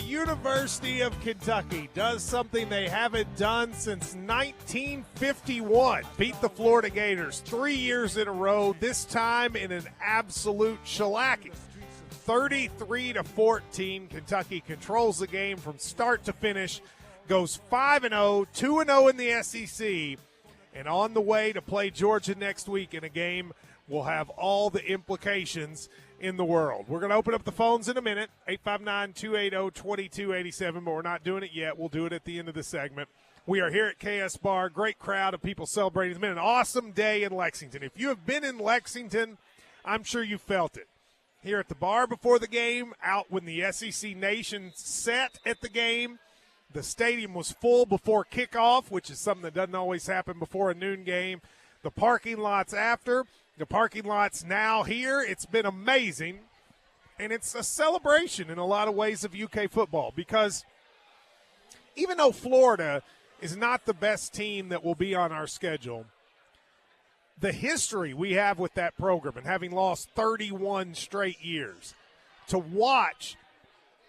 University of Kentucky does something they haven't done since 1951. Beat the Florida Gators 3 years in a row, this time in an absolute shellacking. 33-14, Kentucky controls the game from start to finish, goes 5-0, 2-0 in the SEC, and on the way to play Georgia next week in a game will have all the implications in the world. We're going to open up the phones in a minute, 859-280-2287, but we're not doing it yet. We'll do it at the end of the segment. We are here at KS Bar, great crowd of people celebrating. It's been an awesome day in Lexington. If you have been in Lexington, I'm sure you felt it. Here at the bar before the game, out when the SEC Nation set at the game, the stadium was full before kickoff, which is something that doesn't always happen before a noon game. The parking lots after. The parking lot's now here. It's been amazing, and it's a celebration in a lot of ways of UK football because even though Florida is not the best team that will be on our schedule, the history we have with that program and having lost 31 straight years, to watch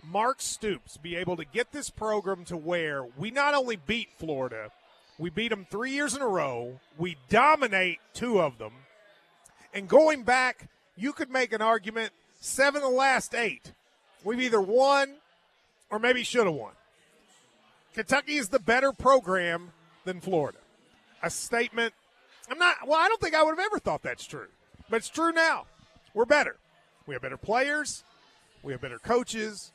Mark Stoops be able to get this program to where we not only beat Florida, we beat them 3 years in a row, we dominate two of them, and going back, you could make an argument 7 of the last 8. We've either won or maybe should have won. Kentucky is the better program than Florida. A statement, I don't think I would have ever thought that's true. But it's true now. We're better. We have better players. We have better coaches.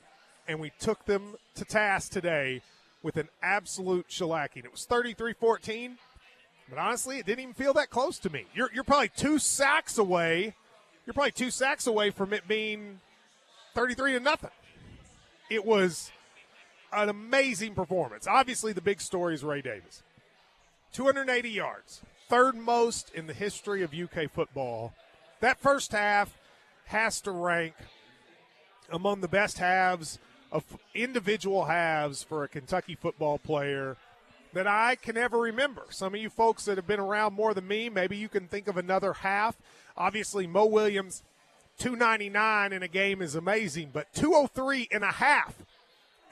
And we took them to task today with an absolute shellacking. It was 33-14. But honestly, it didn't even feel that close to me. You're probably 2 sacks away. You're probably 2 sacks away from it being 33-0. It was an amazing performance. Obviously, the big story is Ray Davis. 280 yards, third most in the history of UK football. That first half has to rank among the best halves of individual halves for a Kentucky football player that I can ever remember. Some of you folks that have been around more than me, maybe you can think of another half. Obviously, Mo Williams, 299 in a game is amazing, but 203 and a half.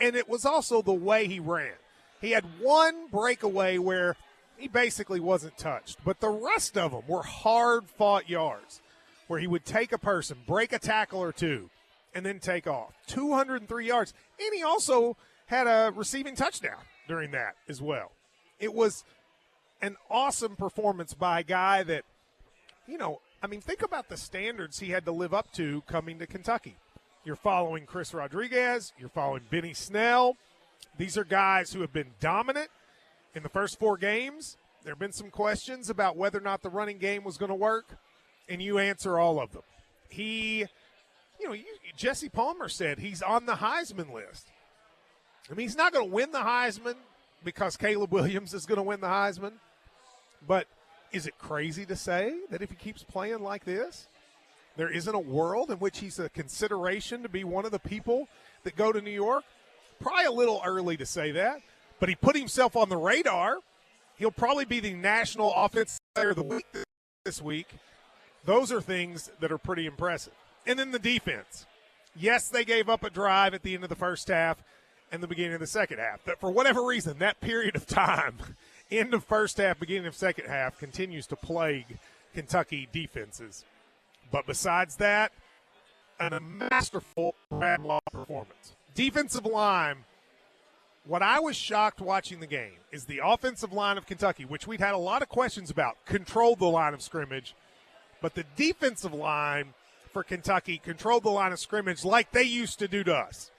And it was also the way he ran. He had one breakaway where he basically wasn't touched, but the rest of them were hard-fought yards where he would take a person, break a tackle or two, and then take off. 203 yards. And he also had a receiving touchdown during that as well. It was an awesome performance by a guy that, think about the standards he had to live up to coming to Kentucky. You're following Chris Rodriguez. You're following Benny Snell. These are guys who have been dominant in the first 4 games. There have been some questions about whether or not the running game was going to work, and you answer all of them. Jesse Palmer said he's on the Heisman list. He's not going to win the Heisman because Caleb Williams is going to win the Heisman. But is it crazy to say that if he keeps playing like this, there isn't a world in which he's a consideration to be one of the people that go to New York? Probably a little early to say that, but he put himself on the radar. He'll probably be the National Offensive Player of the Week this week. Those are things that are pretty impressive. And then the defense. Yes, they gave up a drive at the end of the first half and the beginning of the second half. But for whatever reason, that period of time, end of first half, beginning of second half, continues to plague Kentucky defenses. But besides that, a masterful Brad Law performance. Defensive line, what I was shocked watching the game is the offensive line of Kentucky, which we'd had a lot of questions about, controlled the line of scrimmage. But the defensive line for Kentucky controlled the line of scrimmage like they used to do to us.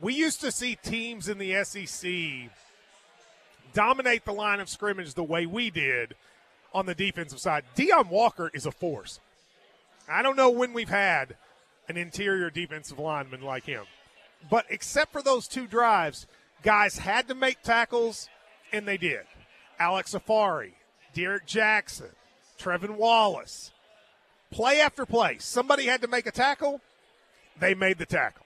We used to see teams in the SEC dominate the line of scrimmage the way we did on the defensive side. Deion Walker is a force. I don't know when we've had an interior defensive lineman like him. But except for those 2 drives, guys had to make tackles, and they did. Alex Afari, Derek Jackson, Trevin Wallace. Play after play. Somebody had to make a tackle. They made the tackle.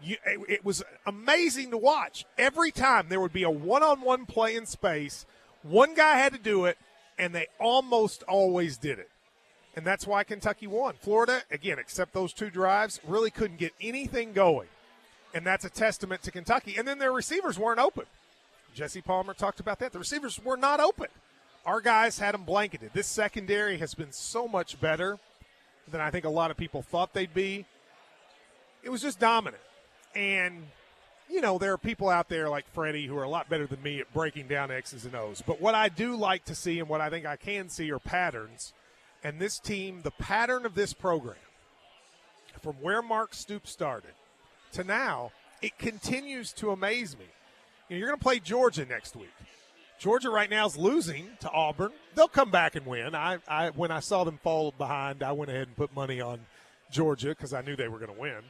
It was amazing to watch. Every time there would be a one-on-one play in space, one guy had to do it, and they almost always did it. And that's why Kentucky won. Florida, again, except those 2 drives, really couldn't get anything going. And that's a testament to Kentucky. And then their receivers weren't open. Jesse Palmer talked about that. The receivers were not open. Our guys had them blanketed. This secondary has been so much better than I think a lot of people thought they'd be. It was just dominant. And, you know, there are people out there like Freddie who are a lot better than me at breaking down X's and O's. But what I do like to see and what I think I can see are patterns. And this team, the pattern of this program, from where Mark Stoops started to now, it continues to amaze me. You know, you're going to play Georgia next week. Georgia right now is losing to Auburn. They'll come back and win. When I saw them fall behind, I went ahead and put money on Georgia because I knew they were going to win.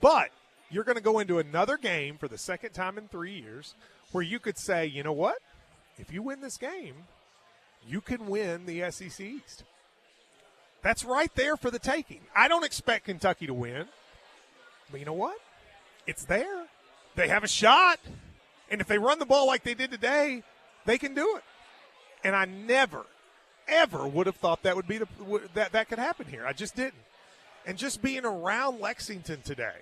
But you're going to go into another game for the second time in 3 years where you could say, you know what? If you win this game, you can win the SEC East. That's right there for the taking. I don't expect Kentucky to win. But you know what? It's there. They have a shot. And if they run the ball like they did today, they can do it. And I never, ever would have thought that would be that could happen here. I just didn't. And just being around Lexington today,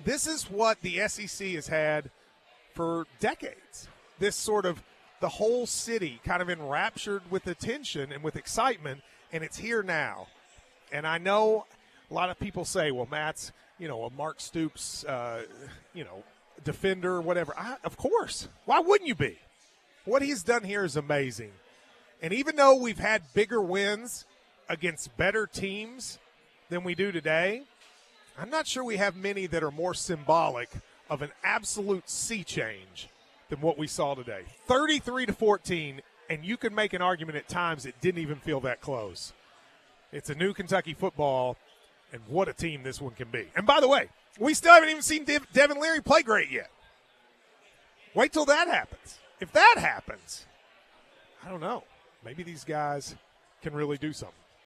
this is what the SEC has had for decades. This sort of the whole city kind of enraptured with attention and with excitement, and it's here now. And I know a lot of people say, well, Matt's, you know, a Mark Stoops, defender or whatever. Of course. Why wouldn't you be? What he's done here is amazing. And even though we've had bigger wins against better teams than we do today, I'm not sure we have many that are more symbolic of an absolute sea change than what we saw today. 33-14, and you can make an argument at times it didn't even feel that close. It's a new Kentucky football, and what a team this one can be. And by the way, we still haven't even seen Devin Leary play great yet. Wait till that happens. If that happens, I don't know. Maybe these guys can really do something.